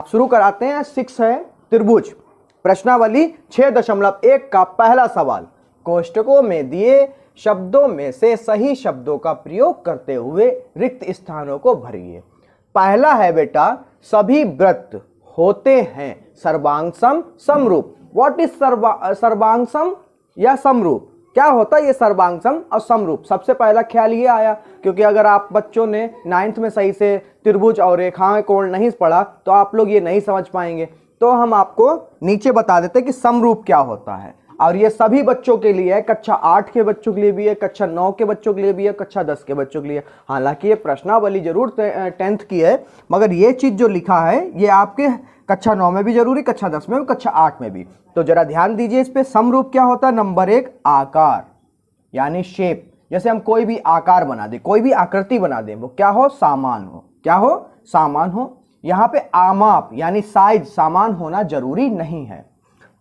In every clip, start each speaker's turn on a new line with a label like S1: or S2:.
S1: शुरू कराते हैं। 6 है त्रिभुज। प्रश्नावली 6.1 का पहला सवाल, कोष्टकों में दिए शब्दों में से सही शब्दों का प्रयोग करते हुए रिक्त स्थानों को भरिए। पहला है बेटा, सभी वृत्त होते हैं सर्वांगसम समरूप। व्हाट इज सर्वांगसम या समरूप? क्या होता है ये सर्वांगसम और समरूप? सबसे पहला ख्याल ये आया, क्योंकि अगर आप बच्चों ने 9th में सही से त्रिभुज और रेखाएं कोण नहीं पढ़ा तो आप लोग ये नहीं समझ पाएंगे। तो हम आपको नीचे बता देते कि समरूप क्या होता है। और ये सभी बच्चों के लिए है, कक्षा 8 के बच्चों के लिए भी है, कक्षा 9 के बच्चों के लिए भी है, कक्षा 10 के बच्चों के लिए। हालांकि ये प्रश्नावली जरूर 10th की है, मगर ये चीज जो लिखा है ये आपके कक्षा 9 में भी जरूरी, कक्षा 10 में भी, कक्षा 8 में भी। तो जरा ध्यान दीजिए इस पे। समरूप क्या होता है? नंबर 1 आकार यानी शेप। जैसे हम कोई भी आकार बना दे, कोई भी आकृति बना दे, वो क्या हो? समान हो। क्या हो? समान हो। यहां पे आमाप यानी साइज समान होना जरूरी नहीं है।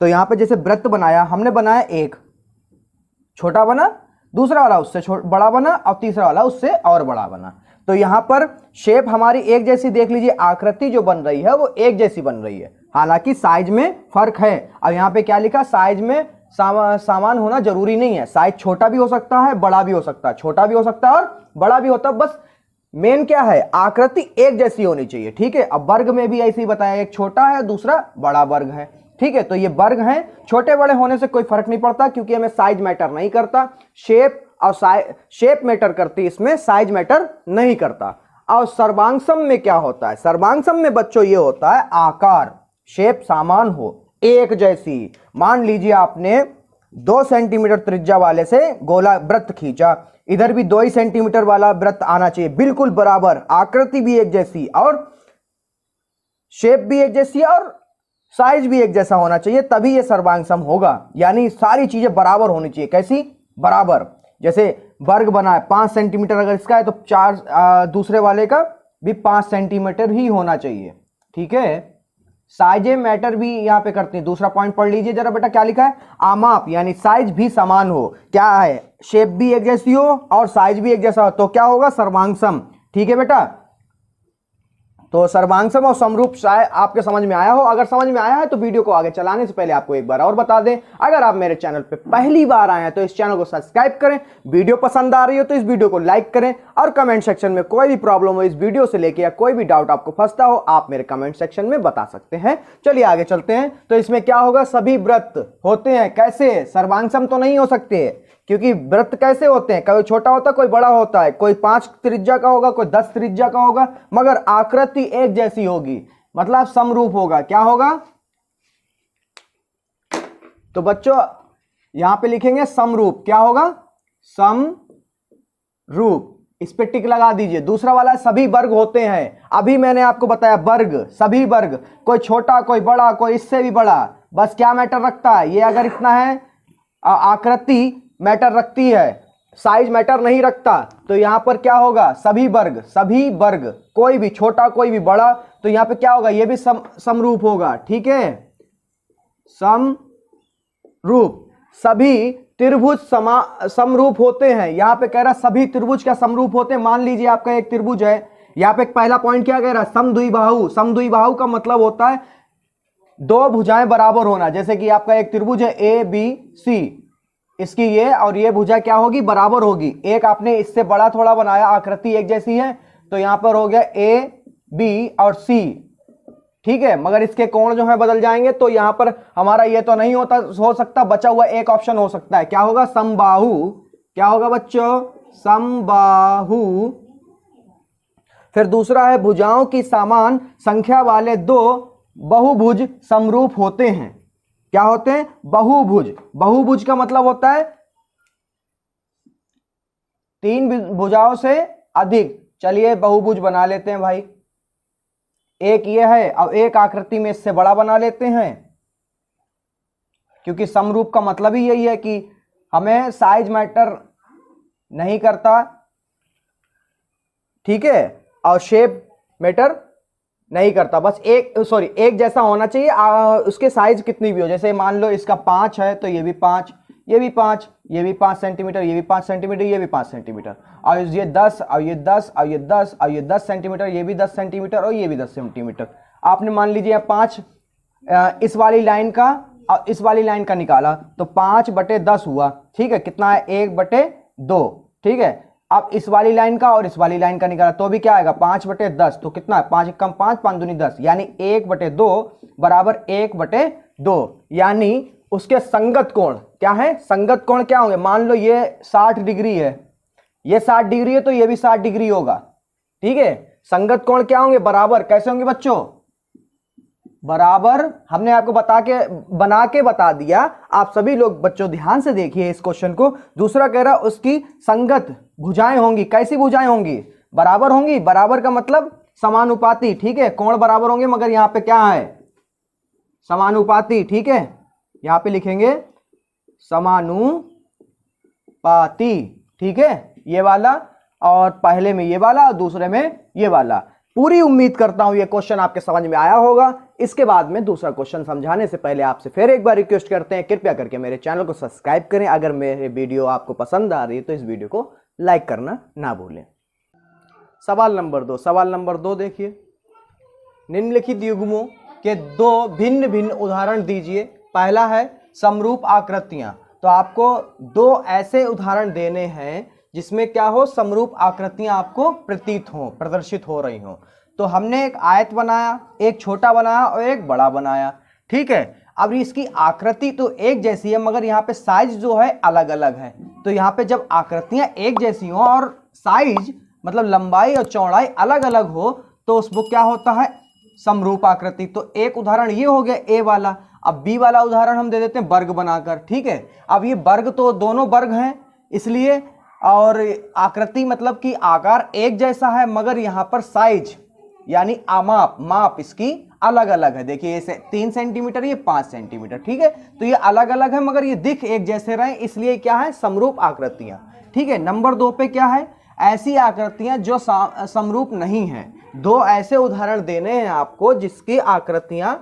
S1: तो यहां पे जैसे वृत्त बनाया, हमने बनाया एक, छोटा बना, दूसरा वाला उससे बड़ा बना और तीसरा वाला उससे और बड़ा बना। तो यहां पर शेप हमारी एक जैसी, देख लीजिए आकृति जो बन रही है वो एक जैसी बन रही है, हालांकि साइज में फर्क है। अब यहां पे क्या लिखा? साइज में समान होना जरूरी नहीं है। साइज छोटा भी हो सकता है, बड़ा भी हो सकता है, छोटा भी हो सकता है और बड़ा भी होता है। बस मेन क्या है? आकृति एक जैसी होनी चाहिए। ठीक है। अब वर्ग में भी ऐसे ही बताया, एक छोटा है दूसरा बड़ा वर्ग है। ठीक है। तो ये वर्ग हैं, छोटे बड़े होने से कोई फर्क नहीं पड़ता, क्योंकि हमें साइज मैटर नहीं करता। शेप और शेप मैटर करती, इसमें साइज मैटर नहीं करता। और सर्वांगसम में क्या होता है? सर्वांगसम में बच्चों ये होता है आकार, शेप समान हो, एक जैसी। मान लीजिए आपने 2 सेंटीमीटर त्रिज्या वाले से गोला वृत्त खींचा, इधर भी 2 ही सेंटीमीटर वाला वृत्त आना चाहिए, बिल्कुल बराबर, आकृति भी एक जैसी और शेप भी एक जैसी और साइज भी एक जैसा होना चाहिए, तभी ये सर्वांगसम होगा। यानी सारी चीजें बराबर होनी चाहिए। कैसी? बराबर। जैसे वर्ग बना है 5 सेंटीमीटर अगर इसका है तो 4 दूसरे वाले का भी 5 सेंटीमीटर ही होना चाहिए। ठीक है। साइजे मैटर भी यहां पे करते हैं। दूसरा पॉइंट पढ़ लीजिए जरा बेटा, क्या लिखा है? आमाप यानी साइज भी समान हो। क्या है? शेप भी एक जैसी हो और साइज भी एक जैसा हो, तो क्या होगा? सर्वांगसम। ठीक है बेटा। तो सर्वांगसम और समरूप शायद आपके समझ में आया हो। अगर समझ में आया है तो वीडियो को आगे चलाने से पहले आपको एक बार और बता दें, अगर आप मेरे चैनल पे पहली बार आए हैं तो इस चैनल को सब्सक्राइब करें, वीडियो पसंद आ रही हो तो इस वीडियो को लाइक करें, और कमेंट सेक्शन में कोई भी प्रॉब्लम हो इस वीडियो से लेके या कोई भी डाउट आपको फंसता हो आप मेरे कमेंट सेक्शन में बता सकते हैं। चलिए आगे चलते हैं। तो इसमें क्या होगा? सभी वृत्त होते हैं। कैसे? सर्वांगसम तो नहीं हो सकते, क्योंकि वृत्त कैसे होते हैं? कोई छोटा होता है, कोई बड़ा होता है, कोई 5 त्रिज्या का होगा, कोई 10 त्रिज्या का होगा, मगर आकृति एक जैसी होगी, मतलब समरूप होगा। क्या होगा? तो बच्चों यहां पे लिखेंगे समरूप। क्या होगा? समरूप। इस पे टिक लगा दीजिए। दूसरा वाला सभी वर्ग होते हैं। अभी मैंने आपको बताया वर्ग, सभी वर्ग, कोई छोटा कोई बड़ा कोई इससे भी बड़ा, बस क्या मैटर रखता है? ये अगर इतना है, आकृति मैटर रखती है, साइज मैटर नहीं रखता। तो यहां पर क्या होगा? सभी वर्ग, सभी वर्ग, कोई भी छोटा कोई भी बड़ा, तो यहां पे क्या होगा? ये भी समरूप होगा। ठीक है। समरूप। सभी त्रिभुज समरूप होते हैं। यहां पे कह रहा सभी त्रिभुज क्या समरूप होते हैं? मान लीजिए आपका एक त्रिभुज है, यहां पे पहला पॉइंट क्या कह रहा है? समद्विबाहु। समद्विबाहु का मतलब होता है 2 भुजाएं बराबर होना। जैसे कि आपका एक त्रिभुज है ABC, इसकी ये और ये भुजा क्या होगी? बराबर होगी। एक आपने इससे बड़ा थोड़ा बनाया, आकृति एक जैसी है, तो यहां पर हो गया AB और C। ठीक है। मगर इसके कोण जो है बदल जाएंगे, तो यहां पर हमारा ये तो नहीं हो सकता, बचा हुआ एक ऑप्शन हो सकता है। क्या होगा? समबाहु। क्या होगा बच्चों? समबाहु। फिर दूसरा है भुजाओं की समान संख्या वाले 2 बहुभुज समरूप होते हैं। क्या होते हैं? बहुभुज। बहुभुज का मतलब होता है 3 भुजाओं से अधिक। चलिए बहुभुज बना लेते हैं भाई। एक ये है, अब एक आकृति में इससे बड़ा बना लेते हैं, क्योंकि समरूप का मतलब ही यही है कि हमें साइज मैटर नहीं करता। ठीक है। और शेप मैटर नहीं करता, बस एक जैसा होना चाहिए। उसके साइज कितनी भी हो, जैसे मान लो इसका 5 है तो ये भी 5, ये भी 5, ये भी 5 सेंटीमीटर, ये भी 5 सेंटीमीटर, ये भी 5 सेंटीमीटर, और ये 10 और ये 10 और ये 10 और ये 10 सेंटीमीटर, ये भी 10 सेंटीमीटर और ये भी 10 सेंटीमीटर। आपने मान लीजिए 5 इस वाली लाइन का और इस वाली लाइन का निकाला तो 5/10 हुआ, ठीक है, कितना है 1/2, ठीक है। अब इस वाली लाइन का और इस वाली लाइन का निकाला तो भी क्या आएगा 5/10, तो कितना है 5 कम 5 5 दूनी 10, यानी 1/2 बराबर 1/2, यानी उसके संगत कोण क्या है, संगत कोण क्या होंगे, मान लो ये 60 डिग्री है, ये 60 डिग्री है तो ये भी 60 डिग्री होगा, ठीक है। संगत कोण क्या होंगे, बराबर, कैसे होंगे बच्चों, बराबर। हमने आपको बना के बता दिया, आप सभी लोग बच्चों ध्यान से देखिए इस क्वेश्चन को। दूसरा कह रहा उसकी संगत भुजाएं होंगी, कैसी भुजाएं होंगी, बराबर होंगी। बराबर का मतलब समानुपाती, ठीक है, कोण बराबर होंगे मगर यहां पे क्या है, समानुपाती, ठीक है, यहां पे लिखेंगे समानुपाती, ठीक है, ये वाला, और पहले में ये वाला और दूसरे में ये वाला। पूरी उम्मीद करता हूं ये क्वेश्चन आपके समझ में आया होगा। इसके बाद में दूसरा क्वेश्चन समझाने से पहले आपसे फिर एक बार रिक्वेस्ट करते हैं, कृपया करके मेरे चैनल को सब्सक्राइब करें। अगर मेरे वीडियो आपको पसंद आ रही है तो इस वीडियो को लाइक करना ना भूलें। सवाल नंबर 2, सवाल नंबर 2 देखिए, निम्नलिखित युग्मों के 2 भिन्न भिन्न उदाहरण दीजिए। पहला है समरूप आकृतियां, तो आपको 2 ऐसे उदाहरण देने हैं जिसमें क्या हो, समरूप आकृतियां आपको प्रतीत हो, प्रदर्शित हो रही हो। तो हमने एक आयत बनाया, एक छोटा बनाया और एक बड़ा बनाया, ठीक है। अब इसकी आकृति तो एक जैसी है मगर यहाँ पे साइज जो है अलग अलग है। तो यहाँ पे जब आकृतियां एक जैसी हो और साइज मतलब लंबाई और चौड़ाई अलग अलग हो तो उसको क्या होता है, समरूप आकृति। तो एक उदाहरण ये हो गया ए वाला। अब बी वाला उदाहरण हम दे देते हैं वर्ग बनाकर, ठीक है। अब ये वर्ग तो दोनों वर्ग हैं इसलिए, और आकृति मतलब कि आकार एक जैसा है मगर यहाँ पर साइज यानी माप इसकी अलग अलग है। देखिए ये 3 सेंटीमीटर, ये 5 सेंटीमीटर, ठीक है। तो ये अलग अलग है मगर ये दिख एक जैसे रहे, इसलिए क्या है, समरूप आकृतियां, ठीक है। नंबर 2 पे क्या है, ऐसी आकृतियां जो समरूप नहीं हैं। 2 ऐसे उदाहरण देने हैं आपको जिसकी आकृतियां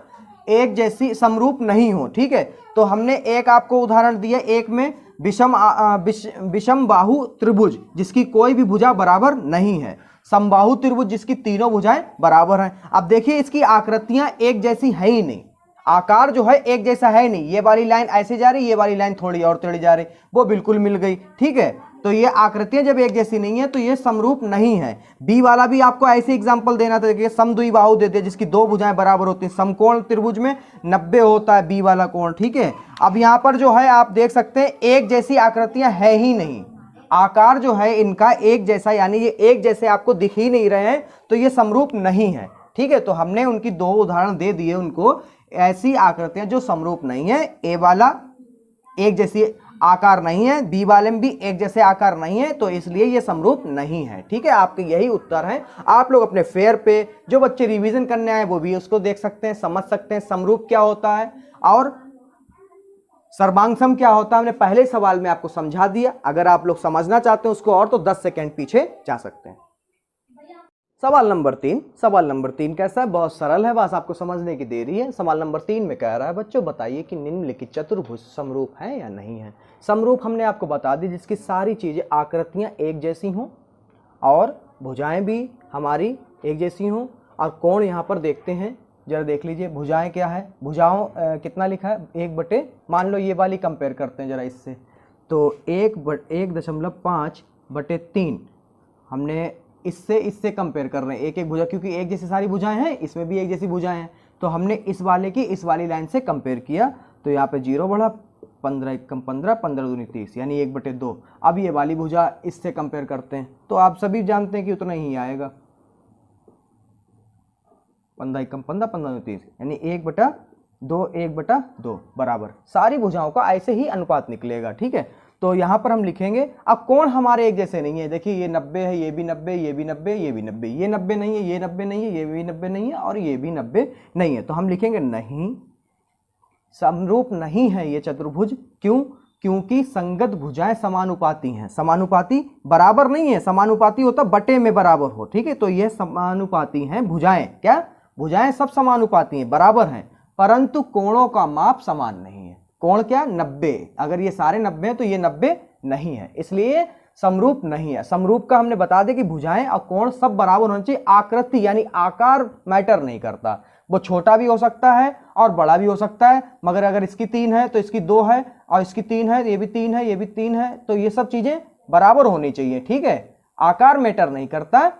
S1: एक जैसी समरूप नहीं हो, ठीक है। तो हमने एक आपको उदाहरण दिया, एक में विषम बाहु त्रिभुज जिसकी कोई भी भुजा बराबर नहीं है, समबाहु त्रिभुज जिसकी तीनों भुजाएं बराबर हैं। अब देखिए इसकी आकृतियां एक जैसी है ही नहीं, आकार जो है एक जैसा है ही नहीं। ये वाली लाइन ऐसे जा रही, ये वाली लाइन थोड़ी और टेढ़ी जा रही, वो बिल्कुल मिल गई, ठीक है। तो ये आकृतियां जब एक जैसी नहीं है तो ये समरूप नहीं है। बी वाला भी आपको ऐसे एग्जांपल देना था, देखिए समद्विबाहु दे दिया जिसकी 2 भुजाएं बराबर होती हैं। समकोण त्रिभुज में 90 होता है बी वाला कोण, ठीक है। अब यहाँ पर जो है आप देख सकते हैं एक जैसी आकृतियां है ही नहीं, आकार जो है इनका एक जैसा, यानी ये एक जैसे आपको दिख ही नहीं रहे हैं, तो ये समरूप नहीं है, ठीक है। तो हमने उनकी 2 उदाहरण दे दिए उनको, ऐसी आकृतियां जो समरूप नहीं है। ए वाला एक जैसी आकार नहीं है, बी वाले में भी एक जैसे आकार नहीं है, तो इसलिए ये समरूप नहीं है, ठीक है। आपके यही उत्तर है। आप लोग अपने फेयर पे जो बच्चे रिवीजन करने आए वो भी उसको देख सकते हैं, समझ सकते हैं समरूप क्या होता है और सर्वांगसम क्या होता है। हमने पहले सवाल में आपको समझा दिया। अगर आप लोग समझना चाहते हैं उसको और तो 10 सेकंड पीछे जा सकते हैं। सवाल नंबर 3, सवाल नंबर 3 कैसा है, बहुत सरल है, बस आपको समझने की देरी है। सवाल नंबर 3 में कह रहा है बच्चों बताइए कि निम्नलिखित चतुर्भुज समरूप है या नहीं है। समरूप हमने आपको बता दी जिसकी सारी चीजें आकृतियां एक जैसी हों और भुजाएं भी हमारी एक जैसी हों, और कोण यहाँ पर देखते हैं, जरा देख लीजिए भुजाएं क्या है, भुजाओं कितना लिखा है 1 मान लो ये वाली कंपेयर करते हैं जरा इससे, तो 1/5/3 हमने इससे कंपेयर कर रहे हैं, एक एक भुजा, क्योंकि एक जैसी सारी भुजाएं हैं, इसमें भी एक जैसी भुजाएं हैं। तो हमने इस वाले की इस वाली लाइन से कंपेयर किया, तो यहाँ पे 0 बढ़ा, 15 1 15, 15 दूनी 30 यानी 1/2। अब ये वाली भुजा इससे कंपेयर करते हैं तो आप सभी जानते हैं कि उतना ही आएगा, 15 1 15, 15 दूनी 30 यानी 1/2 1/2 बराबर। सारी भुजाओं का ऐसे ही अनुपात निकलेगा, ठीक है। तो यहाँ पर हम लिखेंगे, अब कोण हमारे एक जैसे नहीं है, देखिए ये 90 है, ये भी 90, ये भी 90, ये भी 90, ये 90 नहीं है, ये 90 नहीं है, ये भी 90 नहीं है और ये भी 90 नहीं है। तो हम लिखेंगे नहीं, समरूप नहीं है ये चतुर्भुज। क्यों? क्योंकि संगत भुजाएं समानुपाती हैं। समानुपाती बराबर नहीं है, समानुपाती होता बटे में बराबर हो, ठीक है। तो ये समानुपाती हैं भुजाएं, क्या भुजाएं सब समानुपाती हैं, बराबर हैं, परंतु कोणों का माप समान नहीं है। कोण क्या, 90, अगर ये सारे 90 हैं तो ये 90 नहीं है, इसलिए समरूप नहीं है। समरूप का हमने बता दें कि भुजाएं और कोण सब बराबर होने चाहिए, आकृति यानी आकार मैटर नहीं करता। वो छोटा भी हो सकता है और बड़ा भी हो सकता है, मगर अगर इसकी 3 है तो इसकी 2 है, और इसकी 3 है, ये भी 3 है, ये भी 3 है, तो ये सब चीजें बराबर होनी चाहिए। ठीक है, आकार मैटर नहीं करता।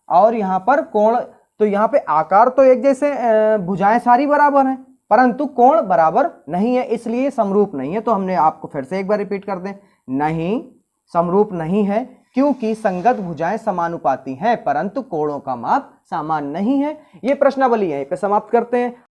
S1: और यहां पर कोण, तो यहां पे आकार तो एक जैसे, भुजाएं सारी बराबर हैं, परंतु कोण बराबर नहीं है, इसलिए समरूप नहीं है। तो हमने आपको फिर से एक बार रिपीट कर दें, नहीं, समरूप नहीं है, क्योंकि संगत भुजाएं समानुपाती हैं परंतु कोणों का माप समान नहीं है। ये प्रश्नावली यहीं पे समाप्त करते हैं।